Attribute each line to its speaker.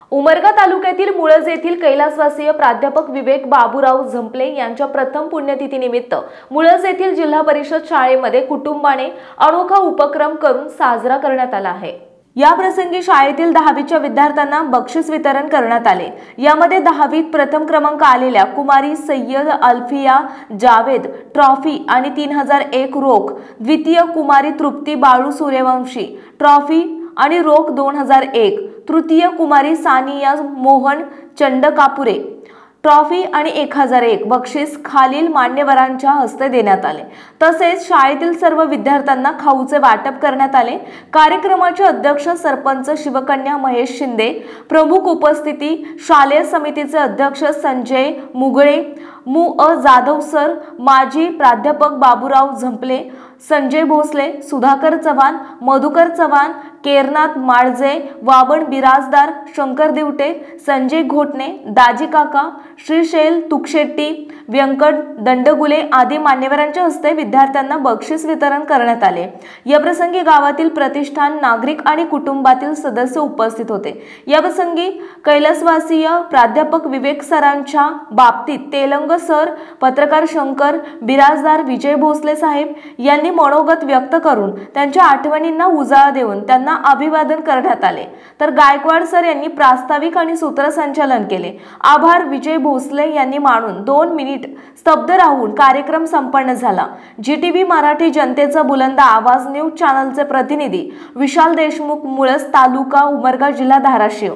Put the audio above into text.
Speaker 1: उमरगा तालुक्यातील मुळज येथील कैलासवासीय प्राध्यापक विवेक बाबूराव झंपले यांच्या प्रथम पुण्यतिथीनिमित्त मुळज येथील जिल्हा परिषद शाळेमध्ये कुटुंबाने अनोखा उपक्रम करून साजरा करण्यात आला आहे। या प्रसंगी शाळेतील 10वीच्या विद्यार्थ्यांना बक्षीस वितरण करण्यात आले। यामध्ये 10वीत प्रथम क्रमांक आलेल्या कुमारी सय्यद अल्फिया जावेद ट्रॉफी आणि 3001 रोख, द्वितीय कुमारी तृप्ती बाळू सूर्यवंशी ट्रॉफी आणि रोख 2001, तृतीय कुमारी सानिया मोहन चंडकापुरे ट्रॉफी आणि 1001 बक्षीस खालील मान्यवरांच्या हस्ते देण्यात आले। तसेच शाळेतील सर्व विद्यार्थ्यांना खाऊचे वाटप करण्यात आले। कार्यक्रमाचे अध्यक्ष सरपंच शिवकन्या महेश शिंदे, प्रमुख उपस्थिती शालेय समितीचे अध्यक्ष संजय मुगळे, जाधव सर, माजी प्राध्यापक बाबूराव झंपले, संजय भोसले, सुधाकर चव्हाण, मधुकर चव्हाण, केरनाथ माळजे, वाबन बिराजदार, शंकर दिवटे, संजय घोटणे, दाजी काका, श्रीशैल तुकशेट्टी, व्यंकट दंडगुले आदी मान्यवरांच्या हस्ते विद्यार्थ्यांना बक्षीस वितरण करण्यात आले। या प्रसंगी गावातील प्रतिष्ठान, नागरिक आणि कुटुंबातील सदस्य उपस्थित होते। या प्रसंगी कैलासवासीय प्राध्यापक विवेक सरांच्या बाबतीत तेलंग सर, पत्रकार शंकर बिराजदार, विजय भोसले साहेब यांनी मनोगत व्यक्त करून त्यांच्या आठवणींना उजाळा देऊन त्यांना अभिवादन करण्यात आले। तर गायकवाड सर यांनी प्रास्ताविक आणि सूत्रसंचालन केले। आभार विजय भोसले यांनी मानून 2 मिनिट स्तब्ध राहून कार्यक्रम संपन्न झाला। GTV मराठी जनतेचा बुलंद आवाज न्यूज चॅनलचे प्रतिनिधी विशाल देशमुख, मुळज तालुका, उमरगा जिल्हा, धाराशिव।